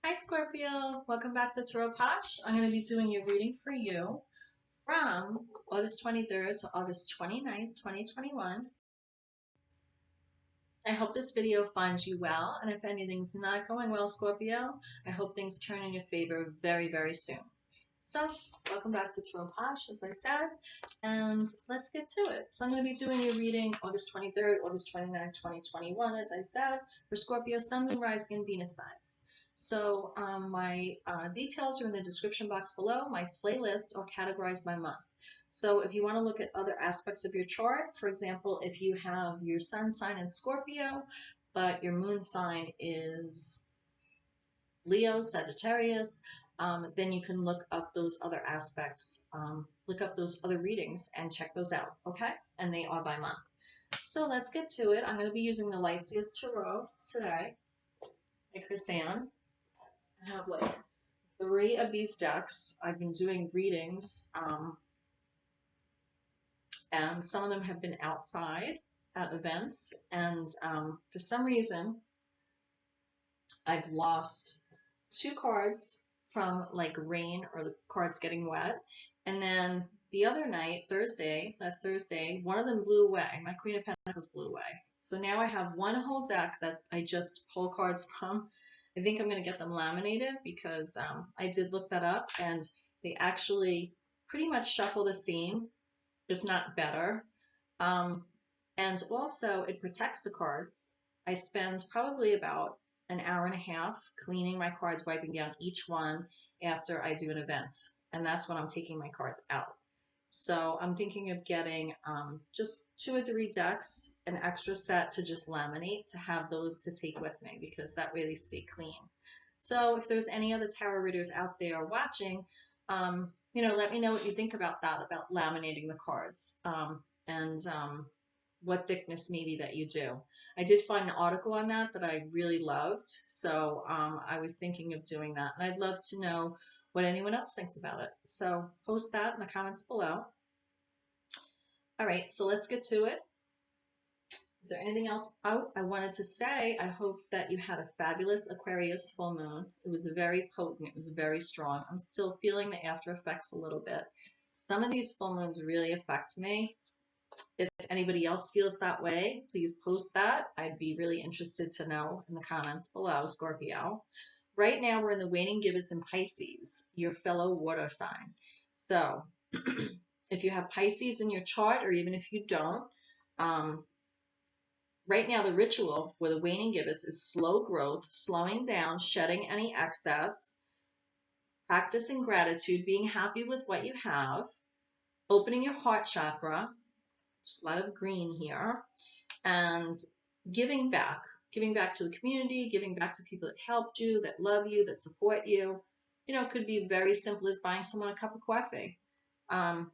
Hi Scorpio, welcome back to Tarot Posh. I'm going to be doing your reading for you from August 23rd to August 29th, 2021. I hope this video finds you well, and if anything's not going well, Scorpio, I hope things turn in your favor very, very soon. So, welcome back to Tarot Posh, as I said, and let's get to it. So I'm going to be doing your reading August 23rd, August 29th, 2021, as I said, for Scorpio, Sun, Moon, Rising, and Venus signs. So my details are in the description box below. My playlist are categorized by month. So if you want to look at other aspects of your chart, for example, if you have your sun sign in Scorpio, but your moon sign is Leo, Sagittarius, then you can look up those other aspects, look up those other readings and check those out, okay? And they are by month. So let's get to it. I'm going to be using the Lightseers Tarot today by Chrisanne. I have like 3 of these decks. I've been doing readings, and some of them have been outside at events, and for some reason, I've lost 2 cards from like rain or the cards getting wet. And then the other night, last Thursday, one of them blew away. My Queen of Pentacles blew away. So now I have one whole deck that I just pull cards from. I think I'm going to get them laminated because I did look that up and they actually pretty much shuffle the same, if not better. And also it protects the cards. I spend probably about an hour and a half cleaning my cards, wiping down each one after I do an event. And that's when I'm taking my cards out. So I'm thinking of getting just 2 or 3 decks, an extra set to just laminate, to have those to take with me because that way they stay clean. So if there's any other tarot readers out there watching, let me know what you think about that, about laminating the cards, and what thickness maybe that you do. I did find an article on that I really loved, so I was thinking of doing that, and I'd love to know what anyone else thinks about it. So post that in the comments below. All right, so let's get to it. Is there anything else I wanted to say? I hope that you had a fabulous Aquarius full moon. It was very potent. It was very strong. I'm still feeling the after effects a little bit. Some of these full moons really affect me. If anybody else feels that way, please post that. I'd be really interested to know in the comments below, Scorpio. Right now, we're in the waning gibbous in Pisces, your fellow water sign. So if you have Pisces in your chart, or even if you don't, right now the ritual for the waning gibbous is slow growth, slowing down, shedding any excess, practicing gratitude, being happy with what you have, opening your heart chakra, just a lot of green here, and giving back to the community, giving back to people that helped you, that love you, that support you. You know, it could be very simple as buying someone a cup of coffee. And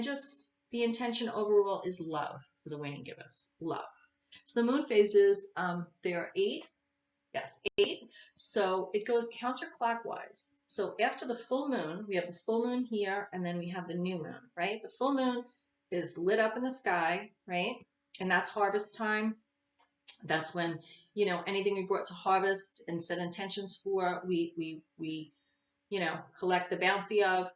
just the intention overall is love for the waning gibbous, love. So the moon phases, there are 8. Yes, 8. So it goes counterclockwise. So after the full moon, we have the full moon here, and then we have the new moon, right? The full moon is lit up in the sky, right? And that's harvest time. That's when, anything we brought to harvest and set intentions for, we collect the bounty of.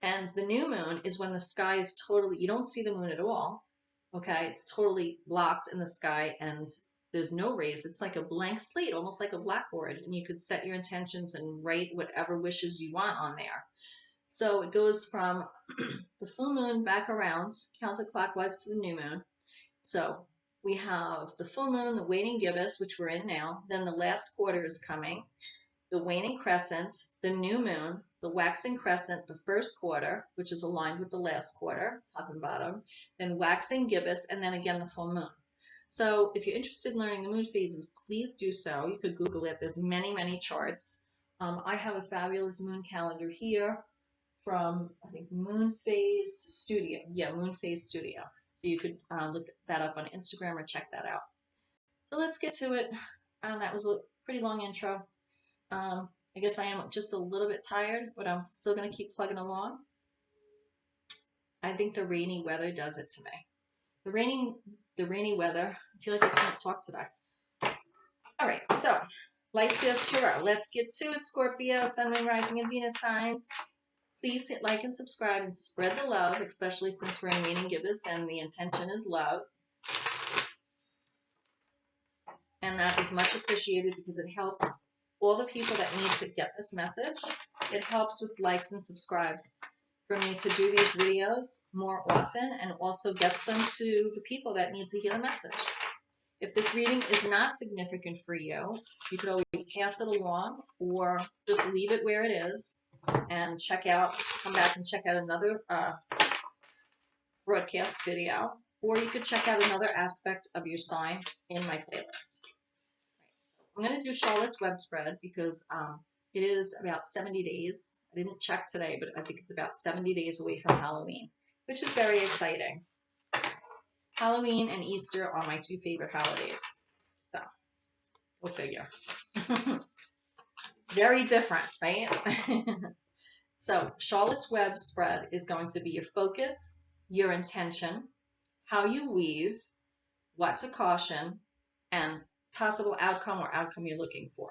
And the new moon is when the sky is totally, you don't see the moon at all. Okay. It's totally blocked in the sky and there's no rays. It's like a blank slate, almost like a blackboard. And you could set your intentions and write whatever wishes you want on there. So it goes from the full moon back around counterclockwise to the new moon. So we have the full moon, the waning gibbous, which we're in now. Then the last quarter is coming. The waning crescent, the new moon, the waxing crescent, the first quarter, which is aligned with the last quarter, top and bottom, then waxing gibbous, and then again the full moon. So if you're interested in learning the moon phases, please do so. You could Google it. There's many, many charts. I have a fabulous moon calendar here from, I think, Moon Phase Studio. Yeah, Moon Phase Studio. So you could look that up on Instagram or check that out. So let's get to it. That was a pretty long intro. I guess I am just a little bit tired, but I'm still going to keep plugging along. I think the rainy weather does it to me. The rainy weather, I feel like I can't talk today. All right, so Light says Tarot. Let's get to it, Scorpio, Sun, Moon, Rising, and Venus signs. Please hit like and subscribe and spread the love, especially since we're in Reading Gibbous and the intention is love. And that is much appreciated because it helps all the people that need to get this message. It helps with likes and subscribes for me to do these videos more often, and also gets them to the people that need to hear the message. If this reading is not significant for you, you could always pass it along or just leave it where it is and come back and check out another broadcast video, or you could check out another aspect of your sign in my playlist. I'm going to do Charlotte's Web spread because it is about 70 days. I didn't check today, but I think it's about 70 days away from Halloween, which is very exciting. Halloween and Easter are my two favorite holidays. So, go figure. Very different, right? So, Charlotte's Web spread is going to be your focus, your intention, how you weave, what to caution, and possible outcome or outcome you're looking for.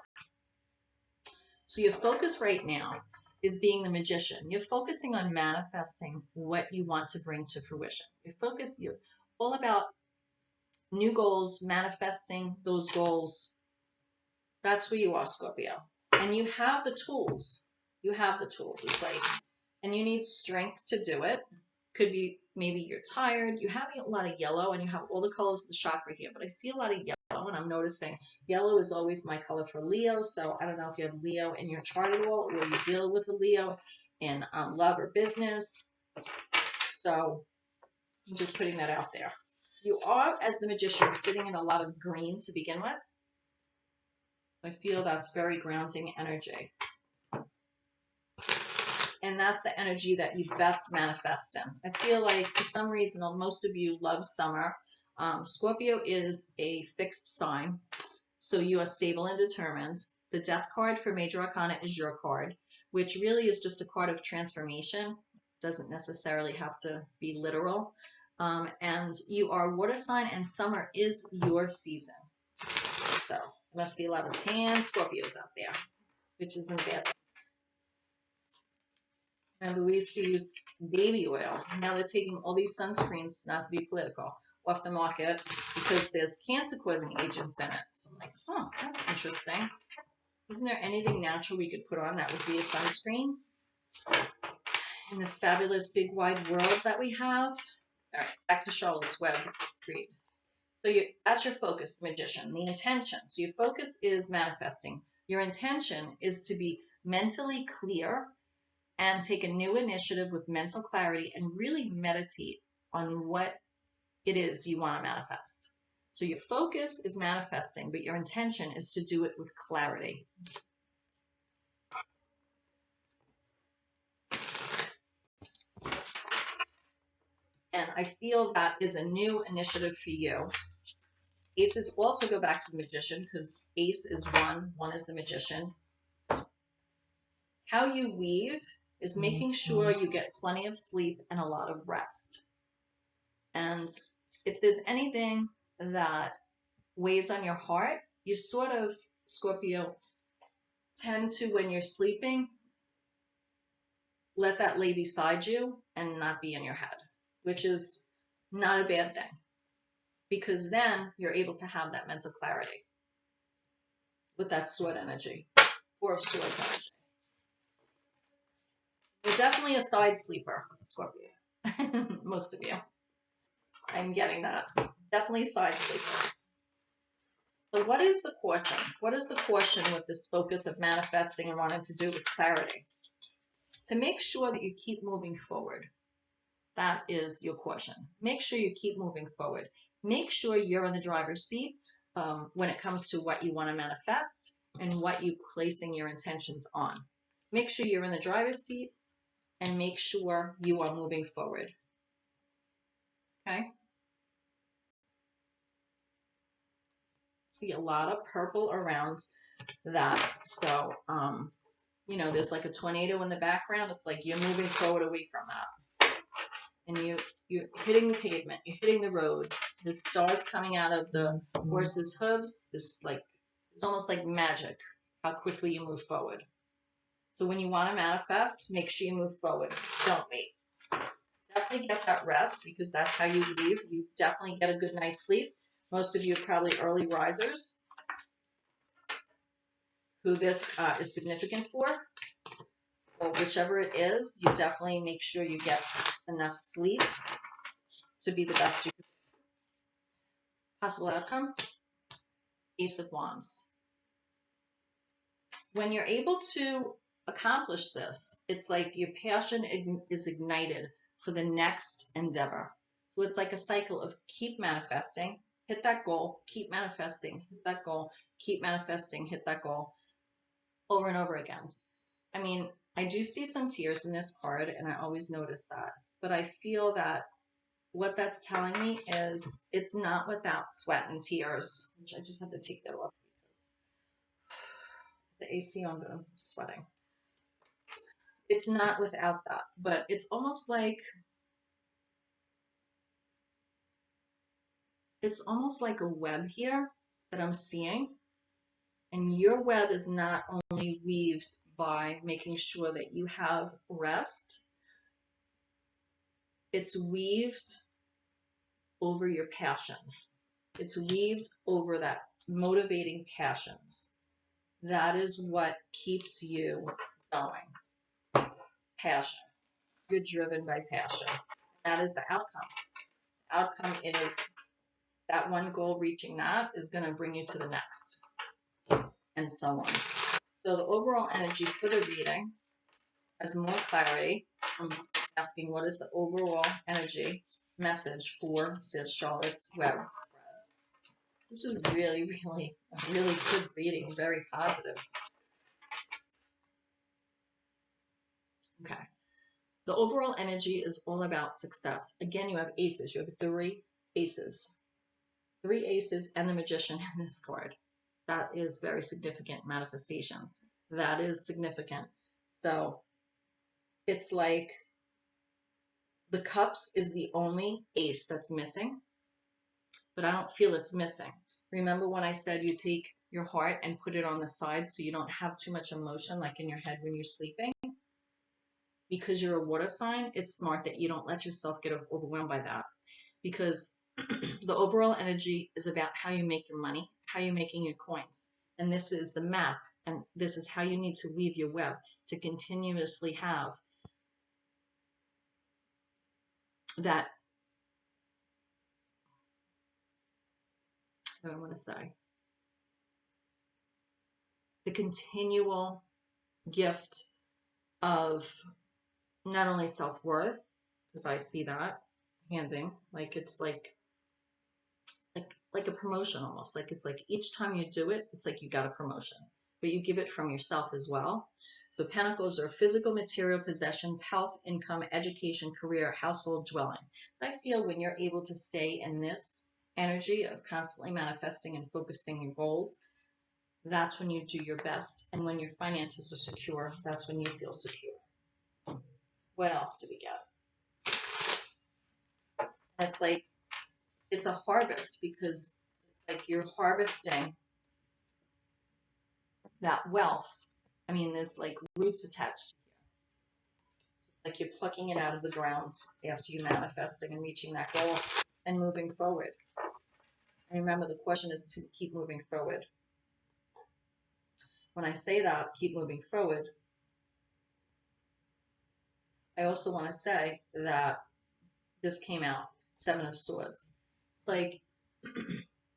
So your focus right now is being the magician. You're focusing on manifesting what you want to bring to fruition. You're all about new goals, manifesting those goals. That's where you are, Scorpio. And you have the tools. You have the tools. It's like, and you need strength to do it. Could be maybe you're tired, you're having a lot of yellow, and you have all the colors of the chakra here, but I see a lot of yellow, and I'm noticing yellow is always my color for Leo. So I don't know if you have Leo in your chart at all, or you deal with a Leo in love or business. So I'm just putting that out there. You are, as the magician, sitting in a lot of green to begin with. I feel that's very grounding energy. And that's the energy that you best manifest in. I feel like for some reason, most of you love summer. Scorpio is a fixed sign, so you are stable and determined. The Death card for Major Arcana is your card, which really is just a card of transformation. Doesn't necessarily have to be literal. And you are water sign, and summer is your season. So there must be a lot of tan Scorpios out there, which isn't bad. Remember, we used to use baby oil. Now they're taking all these sunscreens, not to be political, off the market because there's cancer-causing agents in it. So I'm like, oh, that's interesting. Isn't there anything natural we could put on that would be a sunscreen in this fabulous big wide world that we have? All right, back to Charlotte's Web read. So that's your focus, the magician, the intention. So your focus is manifesting. Your intention is to be mentally clear and take a new initiative with mental clarity and really meditate on what it is you want to manifest. So your focus is manifesting, but your intention is to do it with clarity. And I feel that is a new initiative for you. Aces also go back to the magician because ace is one is the magician. How you weave is making sure you get plenty of sleep and a lot of rest. And if there's anything that weighs on your heart, you sort of, Scorpio, tend to, when you're sleeping, let that lay beside you and not be in your head, which is not a bad thing, because then you're able to have that mental clarity with that sword energy, Four of Swords energy. You're definitely a side sleeper, Scorpio. Most of you. I'm getting that. Definitely side sleeper. So what is the caution? What is the caution with this focus of manifesting and wanting to do with clarity? To make sure that you keep moving forward. That is your caution. Make sure you keep moving forward. Make sure you're in the driver's seat when it comes to what you want to manifest and what you're placing your intentions on. Make sure you're in the driver's seat and make sure you are moving forward. Okay? See a lot of purple around that. So, you know, there's like a tornado in the background. It's like you're moving forward away from that. And you're hitting the pavement. You're hitting the road. The stars coming out of the horse's hooves. This like It's almost like magic how quickly you move forward. So when you want to manifest, make sure you move forward. Don't wait. Definitely get that rest because that's how you leave. You definitely get a good night's sleep. Most of you are probably early risers who this is significant for. Or whichever it is, you definitely make sure you get enough sleep to be the best you can. Possible outcome, Ace of Wands. When you're able to accomplish this, it's like your passion is ignited for the next endeavor. So it's like a cycle of keep manifesting, hit that goal, keep manifesting, hit that goal, keep manifesting, hit that goal, over and over again. I mean, I do see some tears in this card, and I always notice that. But I feel that what that's telling me is it's not without sweat and tears, which I just have to take that off because the AC on, but I'm sweating. It's not without that, but it's almost like a web here that I'm seeing. And your web is not only weaved by making sure that you have rest, it's weaved over your passions. It's weaved over that motivating passions. That is what keeps you going. Passion. You're driven by passion. That is the outcome. The outcome is that one goal, reaching that is going to bring you to the next, and so on. So the overall energy for the reading has more clarity. I'm asking what is the overall energy message for this Charlotte's Web spread. This is really, really, a really good reading, very positive. Okay. The overall energy is all about success. Again, you have aces. You have three aces. Three aces and the Magician in this card. That is very significant manifestations. That is significant. So it's like the Cups is the only ace that's missing, but I don't feel it's missing. Remember when I said you take your heart and put it on the side so you don't have too much emotion like in your head when you're sleeping? Because you're a water sign, it's smart that you don't let yourself get overwhelmed by that. Because the overall energy is about how you make your money, how you're making your coins. And this is the map, and this is how you need to weave your web to continuously have that, what do I want to say, the continual gift of not only self-worth, because I see that handing, like it's like a promotion almost. Like it's like each time you do it, it's like you got a promotion, but you give it from yourself as well. So Pentacles are physical, material possessions, health, income, education, career, household, dwelling. I feel when you're able to stay in this energy of constantly manifesting and focusing your goals, that's when you do your best. And when your finances are secure, that's when you feel secure. What else do we get? It's like, it's a harvest because it's like you're harvesting that wealth. I mean, there's like roots attached. It's like you're plucking it out of the ground after you manifesting and reaching that goal and moving forward. And remember, the question is to keep moving forward. When I say that, keep moving forward, I also want to say that this came out, Seven of Swords. It's like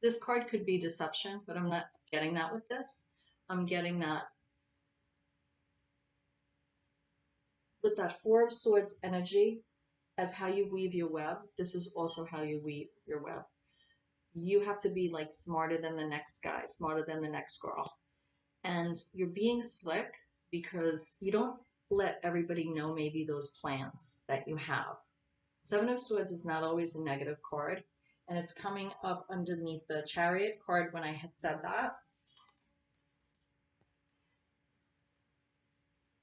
this card could be deception, but I'm not getting that with this. I'm getting that with that Four of Swords energy as how you weave your web. This is also how you weave your web. You have to be like smarter than the next guy, smarter than the next girl. And you're being slick because you don't let everybody know maybe those plans that you have. Seven of Swords is not always a negative card, and it's coming up underneath the Chariot card when I had said that.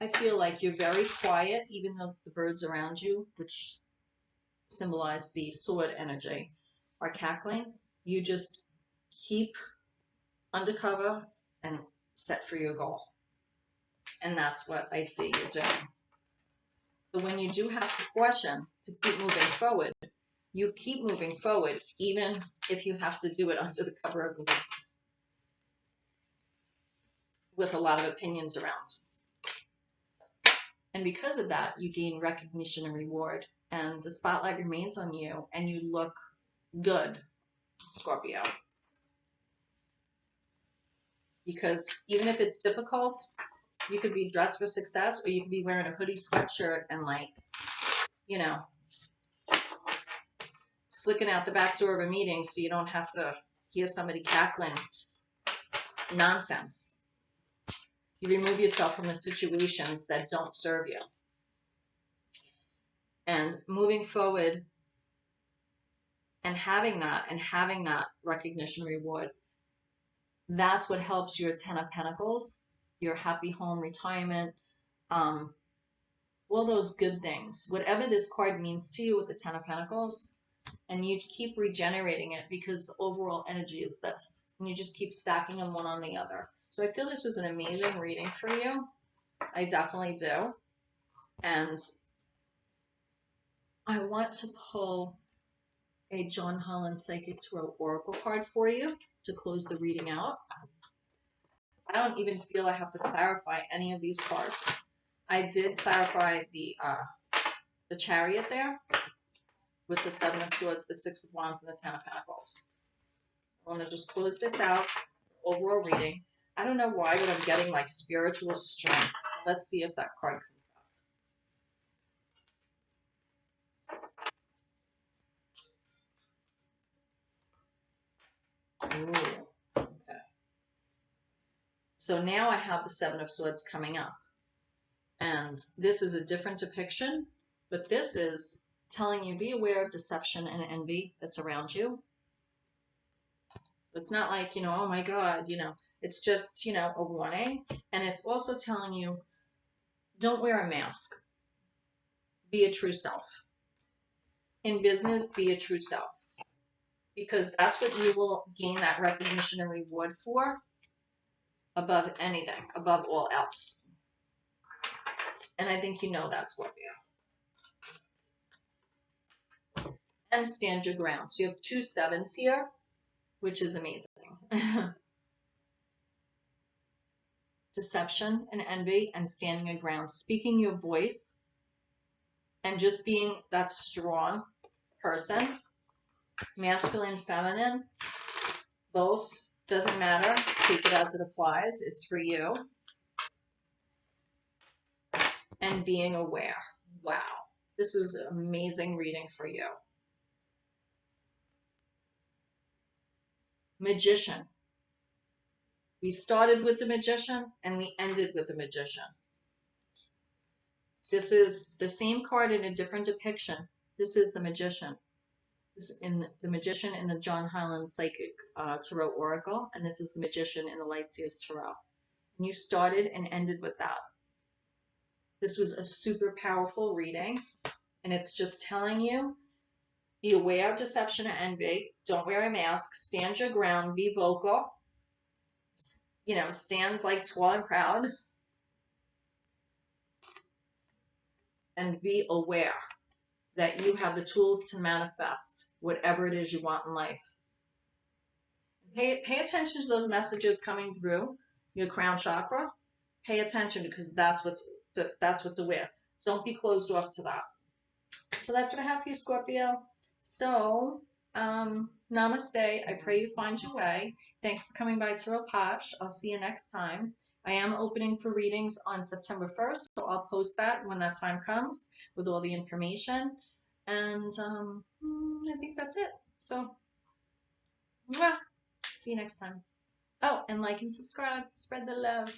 I feel like you're very quiet, even though the birds around you, which symbolize the sword energy, are cackling. You just keep undercover, and set for your goal. And that's what I see you doing. So when you do have to caution to keep moving forward, you keep moving forward, even if you have to do it under the cover of the week with a lot of opinions around. And because of that, you gain recognition and reward, and the spotlight remains on you, and you look good, Scorpio. Because even if it's difficult, you could be dressed for success, or you could be wearing a hoodie sweatshirt and, like, you know, slicking out the back door of a meeting so you don't have to hear somebody cackling nonsense. You remove yourself from the situations that don't serve you. And moving forward and having that recognition reward, that's what helps your 10 of Pentacles, your happy home, retirement, all those good things. Whatever this card means to you with the 10 of Pentacles, and you keep regenerating it because the overall energy is this. And you just keep stacking them one on the other. So I feel this was an amazing reading for you. I definitely do. And I want to pull a John Holland Psychic Tarot Oracle card for you to close the reading out. I don't even feel I have to clarify any of these cards. I did clarify the Chariot there with the 7 of Swords, the 6 of Wands, and the 10 of Pentacles. I want to just close this out, overall reading. I don't know why, but I'm getting like spiritual strength. Let's see if that card comes up. Ooh, okay. So now I have the 7 of Swords coming up. And this is a different depiction, but this is telling you be aware of deception and envy that's around you. It's not like, you know, oh my God, you know, it's just, you know, a warning. And it's also telling you, don't wear a mask. Be a true self. In business, be a true self. Because that's what you will gain that recognition and reward for above anything, above all else. And I think you know that, Scorpio. And stand your ground. So you have 2 7s here, which is amazing. Deception and envy and standing your ground. Speaking your voice and just being that strong person. Masculine, feminine, both. Doesn't matter. Take it as it applies. It's for you. And being aware. Wow. This is an amazing reading for you. Magician. We started with the Magician and we ended with the Magician. This is the same card in a different depiction. This is the Magician. This is in the Magician in the John Holland Psychic Tarot Oracle, and this is the Magician in the Lightseers Tarot. And you started and ended with that. This was a super powerful reading, and it's just telling you, be aware of deception and envy. Don't wear a mask. Stand your ground. Be vocal. You know, stands like tall and proud. And be aware that you have the tools to manifest whatever it is you want in life. Pay attention to those messages coming through your crown chakra. Pay attention because that's what's aware. Don't be closed off to that. So that's what I have for you, Scorpio. So, namaste. I pray you find your way. Thanks for coming by TAROTPOSH. I'll see you next time. I am opening for readings on September 1st, so I'll post that when that time comes with all the information. And I think that's it. So, mwah. See you next time. Oh, and like and subscribe. Spread the love.